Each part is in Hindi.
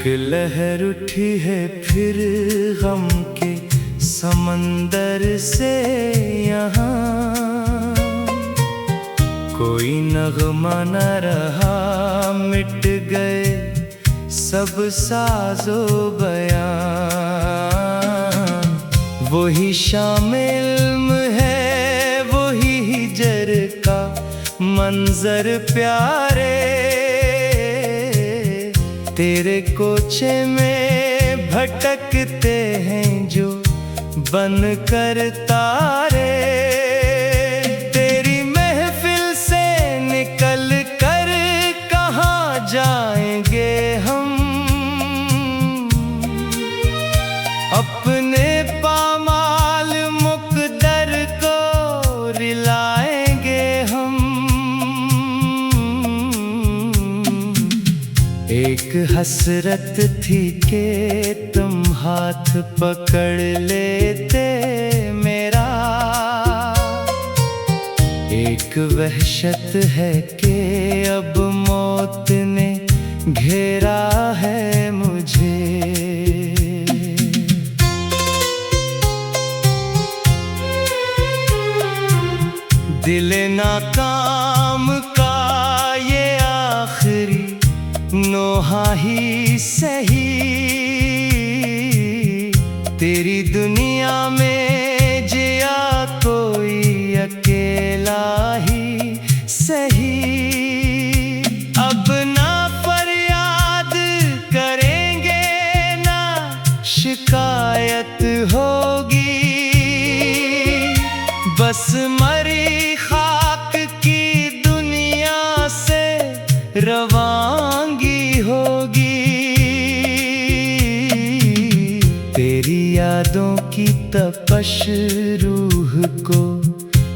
एक लहर उठी है फिर गम के समंदर से यहाँ, कोई नगमा न रहा, मिट गए सब साजो बयां। वही शामिल है वही हिजर का मंजर प्यारे, तेरे कोचे में भटकते हैं जो बनकर तारे। तेरी महफिल से निकल कर कहाँ जाएंगे हम, अपने पामाल मुक़द्दर को रिलाएंगे हम। एक हसरत थी कि तुम हाथ पकड़ लेते मेरा, एक वहशत है कि अब मौत ने घेरा है मुझे। दिल नाकाम का ये आखिरी नोहा ही सही, तेरी दुनिया में जिया कोई अकेला ही सही। अब ना फरियाद करेंगे ना शिकायत होगी, बस मरी खाक की दुनिया से रवांगी होगी। तेरी यादों की तपश रूह को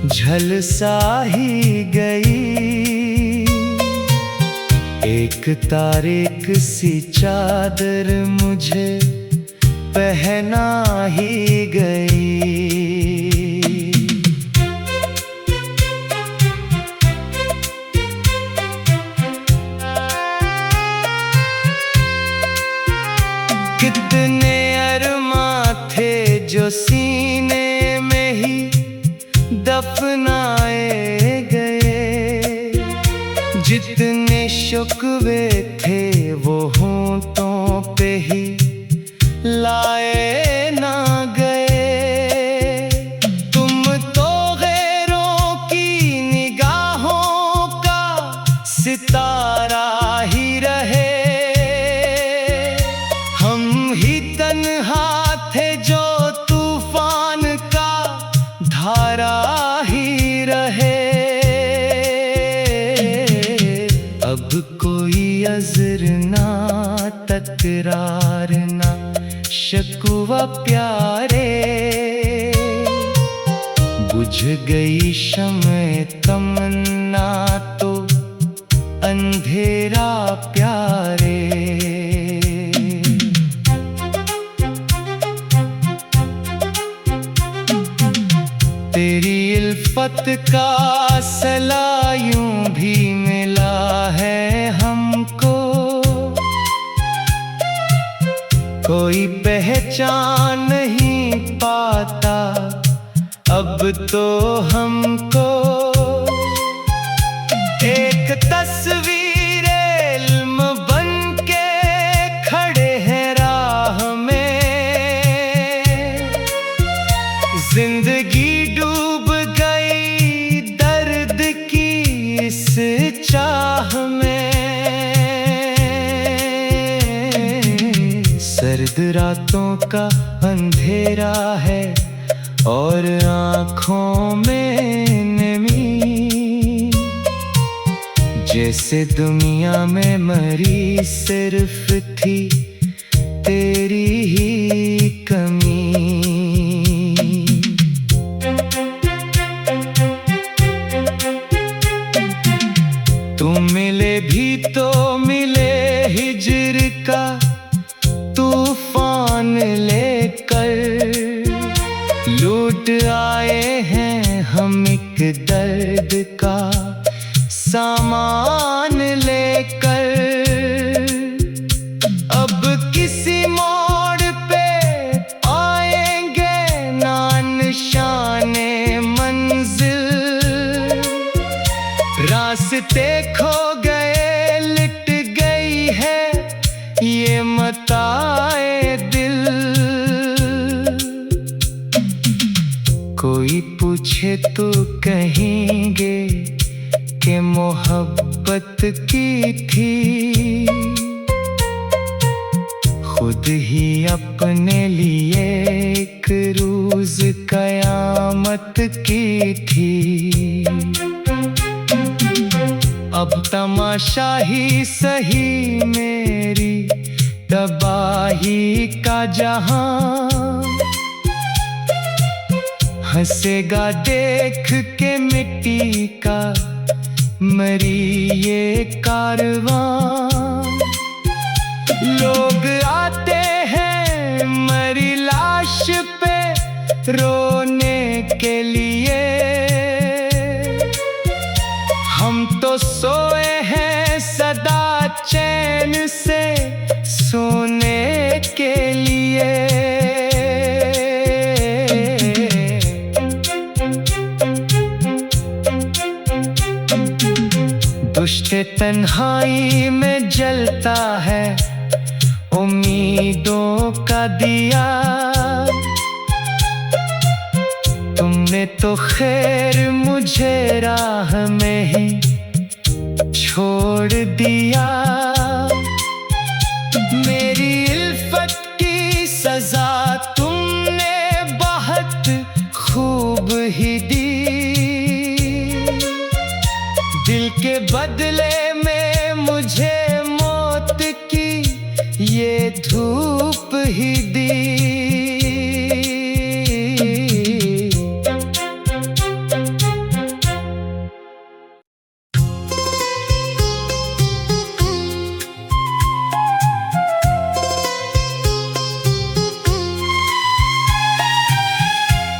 झलसा ही गई, एक तारीख सी चादर मुझे पहना ही गई। कितने अरमां थे जो सीने में ही दफनाए गए, जितने शुक्वे थे वो होंठों पे ही लाए ना गए। तुम तो गैरों की निगाहों का सितारा ही रहे, जो तूफान का धारा ही रहे। अब कोई अज़र ना तकरार ना शिकवा प्यारे, बुझ गई शम्ए तमन्ना तो अंधेरा प्यारे। तेरी इल्फत का सला यूं भी मिला है हमको, कोई पहचान नहीं पाता अब तो हमको। एक तस्वीर इल्म बन के खड़े हैं राह में, जिंदगी डूब गई दर्द की इस चाह में। सर्द रातों का अंधेरा है और आँखों में नमी, जैसे दुनिया में मरी सिर्फ थी तेरी ही कमी। तुम मिले भी तो मिले हिजर का तूफान लेकर, लूट आए हैं हम एक दर्द का सामान लेकर। अब रास्ते खो गए, लिट गई है ये मताए दिल। कोई पूछे तो कहेंगे कि मोहब्बत की थी, खुद ही अपने लिए एक रोज कयामत की थी। अब तमाशा ही सही मेरी तबाही का जहां, हंसेगा देख के मिट्टी का मरी ये कारवां। लोग आते हैं मरी लाश पे रोने के लिए, हम तो सोए हैं सदा चैन से सोने के लिए। दुष्ट तन्हाई में जलता है उम्मीदों का दिया, तुमने तो खैर मुझे राह में ही छोड़ दिया। मेरी इल्फत की सजा तुमने बहुत खूब ही दी, दिल के बदले में मुझे मौत की ये धूप ही दी।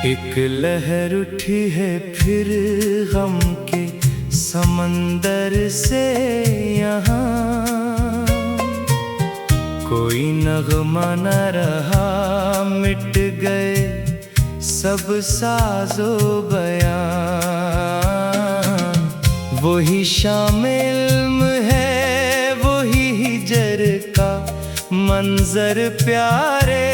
एक लहर उठी है फिर गम के समंदर से यहाँ, कोई नगमा न रहा, मिट गए सब साजो बयां। वही शामिल है वही हिजर का मंजर प्यारे,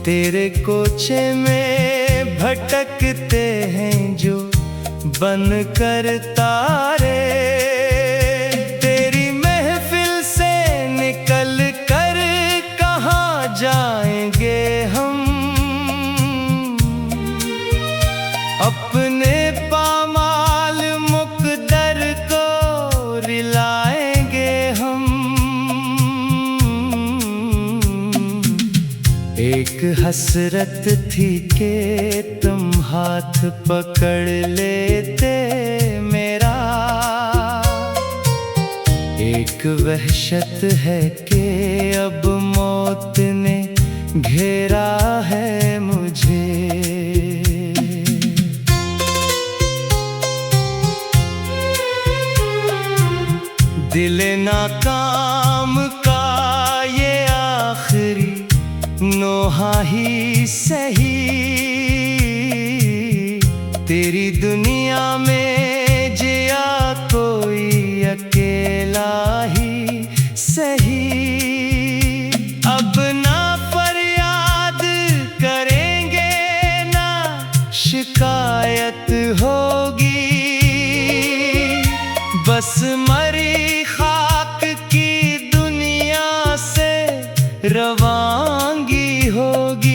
तेरे कोचे में भटकते हैं जो बनकर तारे। तेरी महफिल से निकल कर कहाँ जाएंगे हम, अपने पामाल मुक़द्दर को रिलाएंगे हम। एक हसरत थी कि तुम हाथ पकड़ लेते मेरा, एक वहशत है कि अब मौत ने घेरा है मुझे। दिल नाकाम का ये आखिरी नोहा ही सही, तेरी दुनिया में जिया कोई अकेला ही सही। अब ना फरियाद करेंगे ना शिकायत होगी, बस मरी खाक की दुनिया से रवांगी होगी।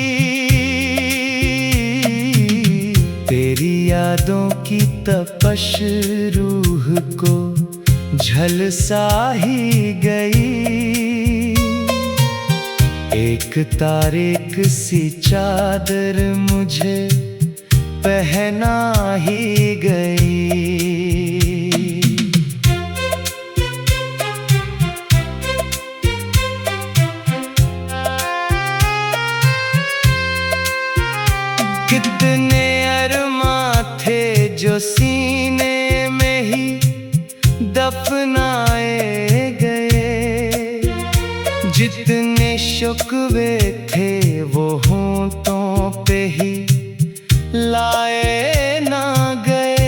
तेरी यादों की तपश रूह को झलसा ही गई, एक तारीक सी चादर मुझे पहना ही गई। कितने अरमां थे जो सीने में ही दफनाए गए, जितने शुक्वे थे वो होंठों पे ही लाए ना गए।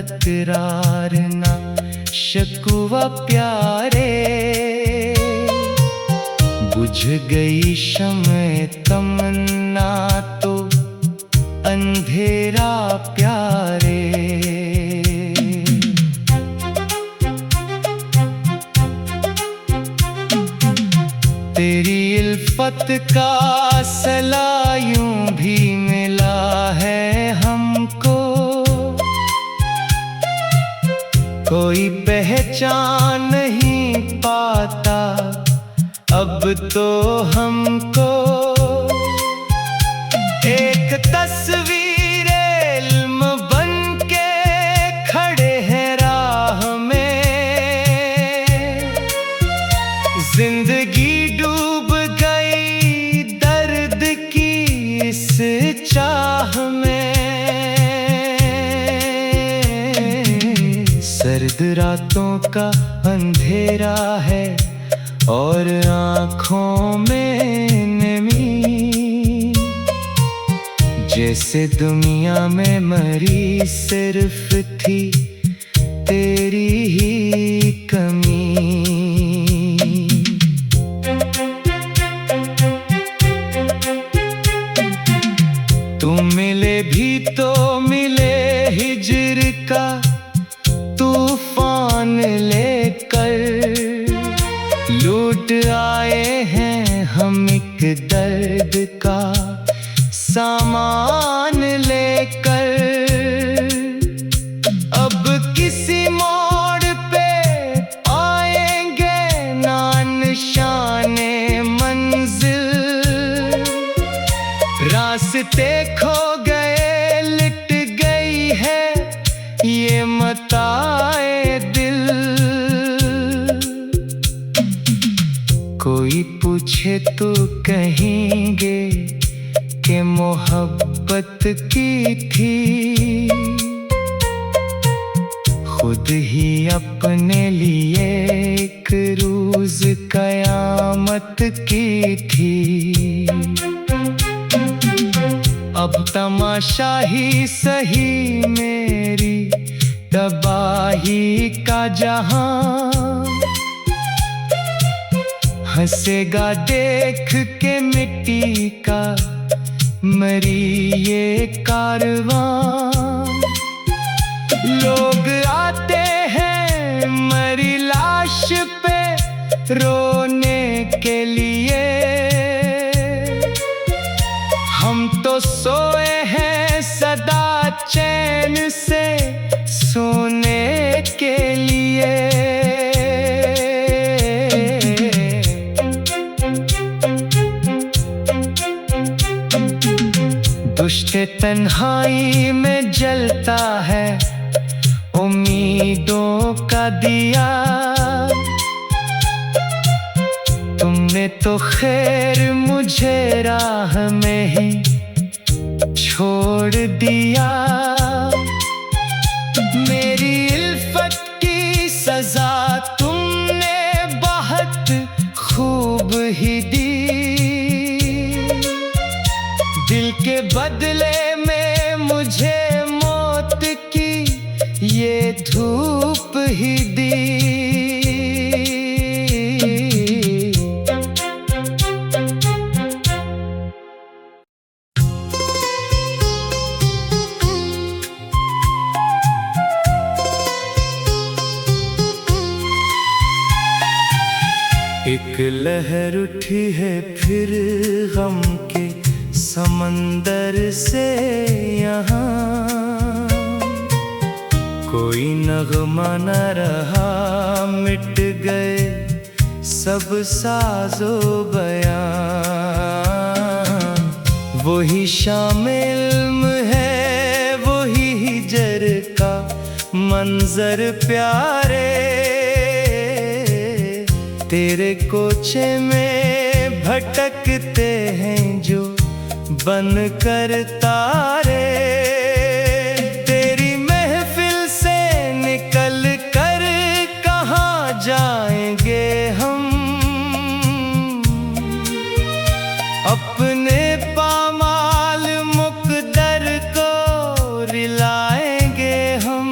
तकरार ना शिकवा प्यारे। बुझ गई शम्ए तमन्ना तो अंधेरा प्यारे। तेरी इल्फत का सला यूं भी मिला है हमको, कोई पहचान नहीं पाता अब तो हमको। एक तस्वीर इल्म बन के खड़े हैं राह में, जिंदगी डूब गई दर्द की इस चाह में। सर्द रातों का अंधेरा है और आँखों में नमी, जैसे दुनिया में मरी सिर्फ थी तेरी ही कमी। तू मिले भी तो मिले हिज्र का तूफान लेकर, लूट आए हैं हम एक दर्द का सामान लेकर। अब किसी मोड़ पे आएंगे ना निशाने मंजिल, रास्ते खो गए लिट गई है ये मताए दिल। कोई पूछे तो कहेंगे कि मोहब्बत की थी, खुद ही अपने लिए एक रोज कयामत की थी। अब तमाशा ही सही मेरी तबाही का जहां, हंसेगा देख के मिट्टी का मरी ये कारवां। लोग आते हैं मरी लाश पे रोने के लिए, हम तो सोए हैं सदा चैन से सोने के लिए। दुष्ट तन्हाई में जलता है उम्मीदों का दिया, तुमने तो खैर मुझे राह में ही छोड़ दिया। मेरी इल्फत की सजा तुमने बहुत खूब ही दी, दिल के बदले में मुझे मौत की ये धूप ही दी। एक लहर उठी है फिर गम के समंदर से यहाँ, कोई नगमा न रहा मिट गए सब साजो बयां। वही शामिल है वही हिजर का मंजर प्यारे, तेरे कोचे में भटकते हैं जो बन कर तारे। तेरी महफिल से निकल कर कहाँ जाएंगे हम, अपने पामाल मुकद्दर को रिलाएंगे हम।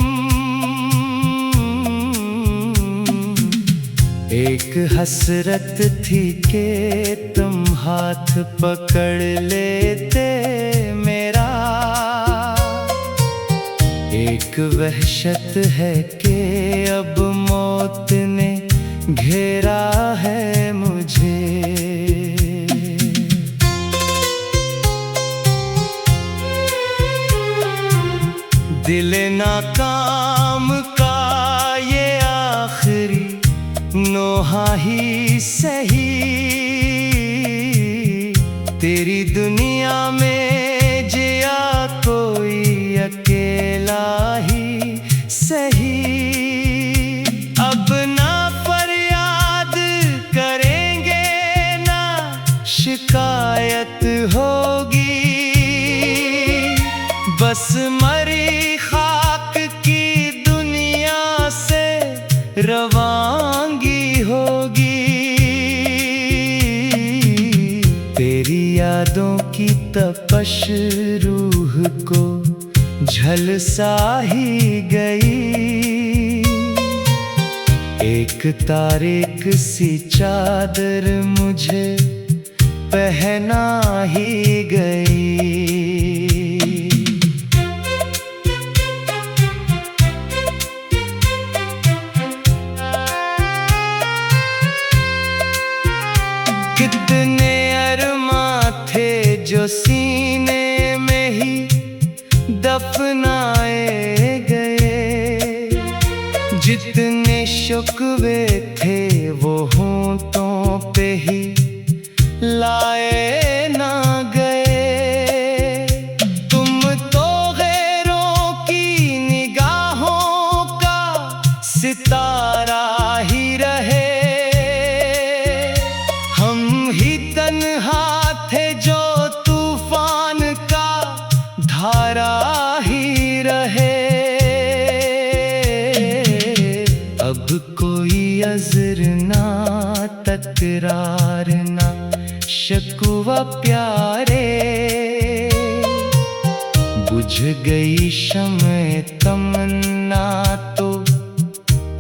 एक हसरत थी कि तुम हाथ पकड़ लेते मेरा। एक वहशत है कि अब मौत ने घेरा है मुझे। दिल नाकाम का ये आखिरी नोहा ही सही, तेरी दुनिया में जिया कोई अकेला ही सही। अब ना फरियाद करेंगे ना शिकायत होगी, बस मरी खाक की दुनिया से रवांगी होगी। तेरी यादों की तपश रूह को झलसा ही गई, एक तारीख सी चादर मुझे पहना ही गई। कितने अरमां थे जो सीने में ही दफनाए गए, जितने शुक्वे थे वो होंठों पे ही लाए ना गए। तुम तो गैरों की निगाहों का सितारा ही रहे, हम ही तन्हा थे जो तूफान का धारा ही रहे। अब कोई अज़र ना तकरार ना शिकवा प्यारे, बुझ गई शम्ए तमन्ना तो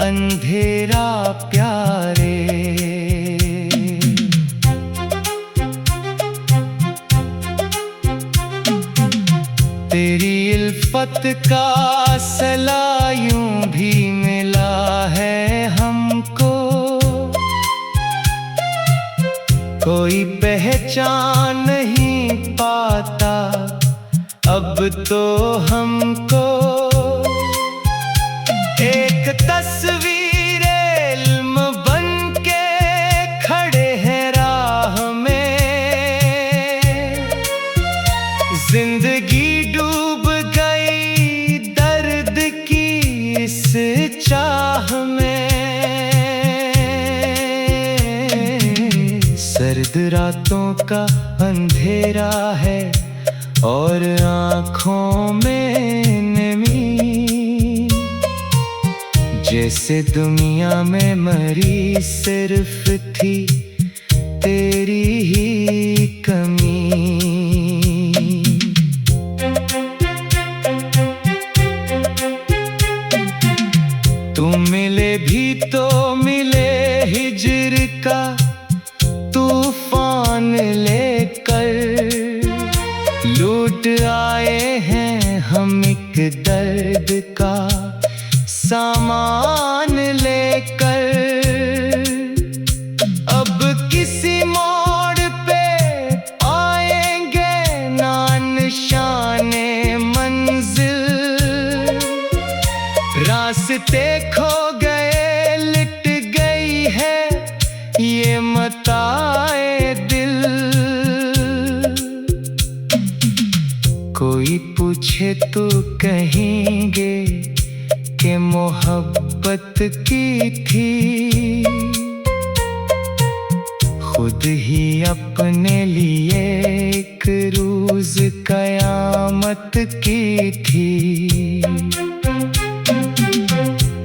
अंधेरा प्यारे। तेरी इल्फत का सला यूं भी मिला है हमको, कोई पहचान नहीं पाता अब तो हमको। एक तस्वीर इल्म बन के खड़े हैं राह में, जिंदगी डूब गई दर्द की इस चाह में। सर्द रातों का अंधेरा है और आँखों में नमी, जैसे दुनिया में मरी सिर्फ थी तेरी ही कमी। तुम मिले भी तो मिले हिज्र का तूफान लेकर, लूट आए हैं हम एक दर्द का सामान लेकर। अब किसी मोड़ पे आएंगे ना निशाने मंजिल, रास्ते खो गए लिट गई है ये मताए दिल। कोई पूछे तो कहेंगे कि मोहब्बत की थी, खुद ही अपने लिए एक रोज कयामत की थी।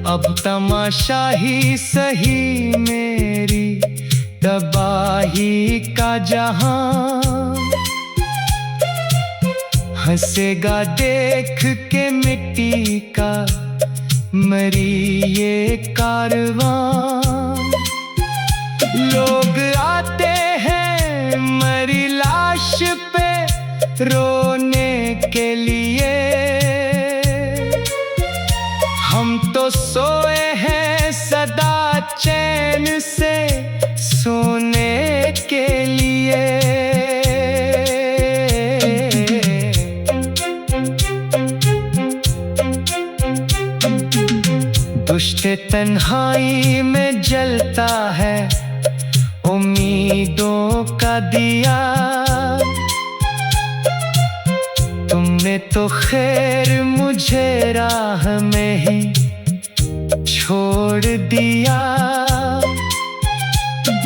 अब तमाशा ही सही मेरी तबाही का जहां, हंसेगा देख के मिट्टी का मरी ये कारवां। लोग आते हैं मरी लाश पे रोने के लिए, हम तो सोए हैं सदा चैन से सोने के लिए। दुष्ट तन्हाई में जलता है उम्मीदों का दिया, तुमने तो खैर मुझे राह में ही छोड़ दिया।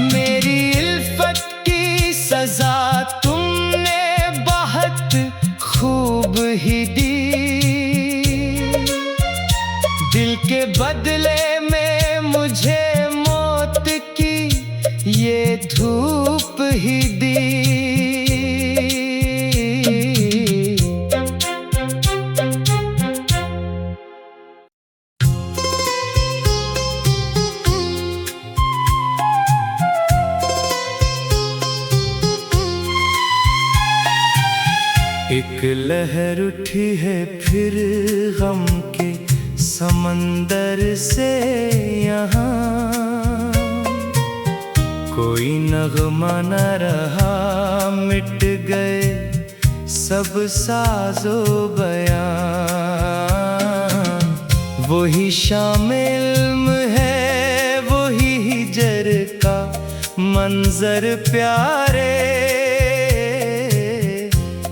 मेरी इल्फत की सजा तुमने बहुत खूब ही दी, दिल के बदले में मुझे मौत की ये धूप ही दी। एक लहर उठी है फिर गम के समंदर से यहाँ, कोई नगमा न रहा, मिट गए सब साजो बयां। वही शामिल है वही हिजर का मंजर प्यारे,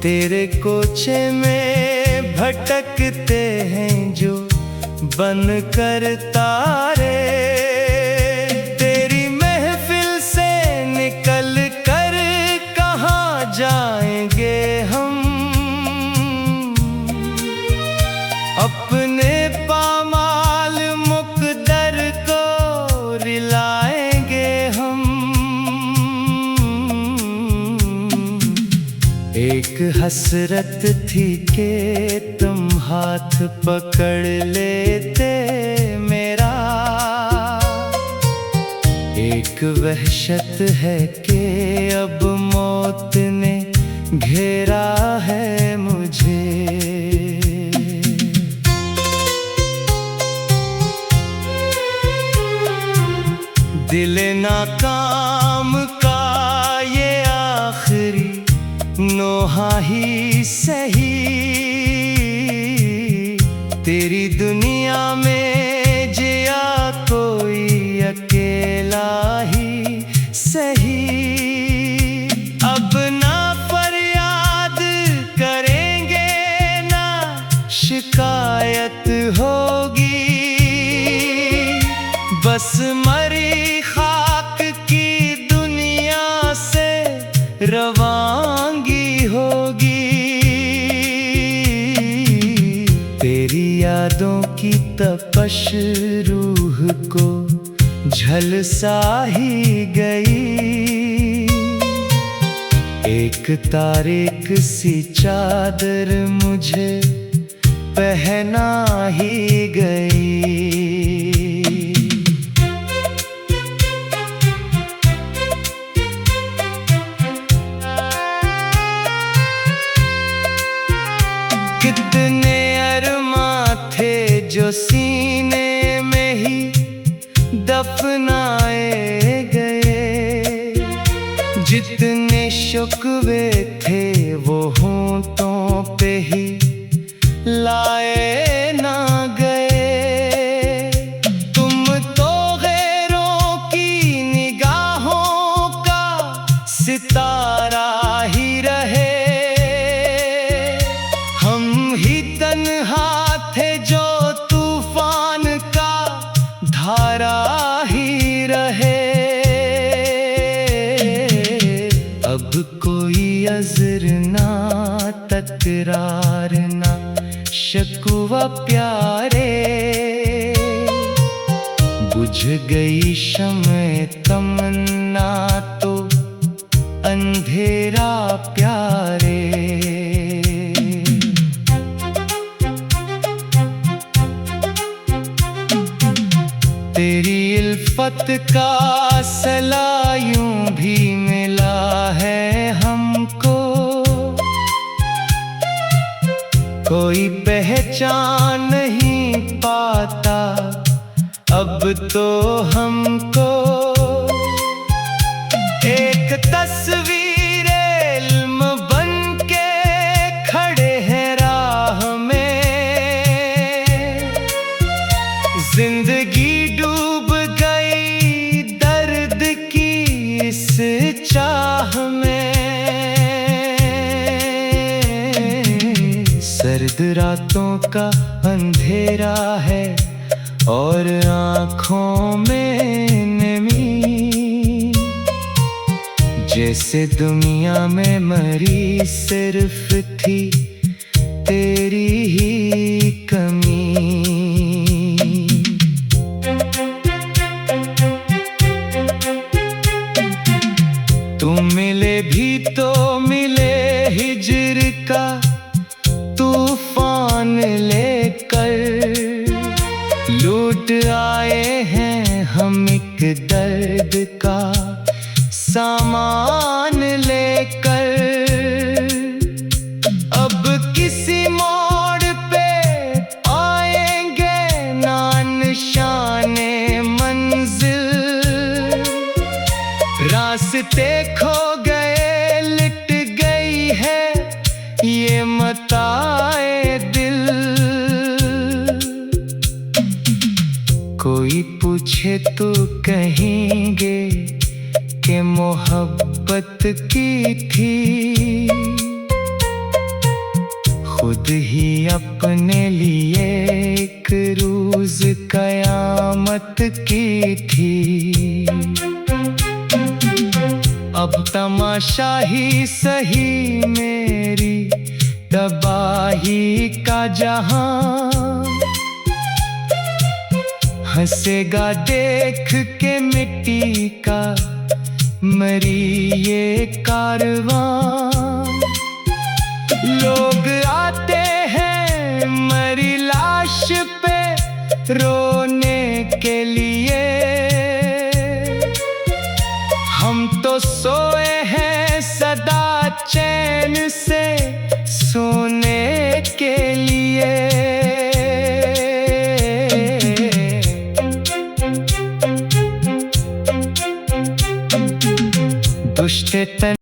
तेरे कोचे में भटकते हैं जो बन कर तारे। तेरी महफिल से निकल कर कहाँ जाएंगे हम, अपने पामाल मुक़द्दर को रिलाएंगे हम। एक हसरत थी कि तुम हाथ पकड़ लेते मेरा, एक वहशत है कि अब मौत ने घेरा है मुझे। दिल नाकाम का ये आखिरी नोहा ही सही, तेरी दुनिया में जिया कोई अकेला ही सही। अब ना फरियाद करेंगे ना शिकायत होगी, बस मरी खाक की दुनिया से रवांगी होगी। तेरी यादों की तपश रूह को झलसा ही गई, एक तारीख सी चादर मुझे पहना ही गई। कितने अरमां थे जो सीने में ही दफनाए गए, जितने शुक्वे थे वो होंठों पे ही लाए ना गए। तुम तो गैरों की निगाहों का सितारा ही रहे, जो तूफान का धारा ही रहे। अब कोई अज़र ना तकरार ना शिकवा प्यारे, बुझ गई शम्ए तमन्ना तो अंधेरा प्यारे। तेरी इल्फत का सला यूं भी मिला है हमको, कोई पहचान नहीं पाता अब तो हमको। एक तस्वीर इल्म बन के खड़े हैं राह में, जिंदगी डूब गई दर्द की इस चाह में। सर्द रातों का अंधेरा है और आँखों में नमी, जैसे दुनिया में मरी सिर्फ थी तेरी ही कमी। तू मिले भी तो मिले हिज्र का तूफान लेकर, लूट आए हैं हम एक दर्द का सामान लेकर। अब किसी मोड़ पे आएंगे ना निशाने मंजिल, रास्ते खो गए लिट गई है ये मताए दिल। कोई पूछे तो कहेंगे कि मोहब्बत की थी, खुद ही अपने लिए एक रोज कयामत की थी। अब तमाशा ही सही मेरी तबाही का जहां, हंसेगा देख के मिट्टी का मरी ये कारवां। लोग आते हैं मरी लाश पे रोने के लिए, हम तो सोए हैं सदा चैन से सोने के लिए। दुष्ट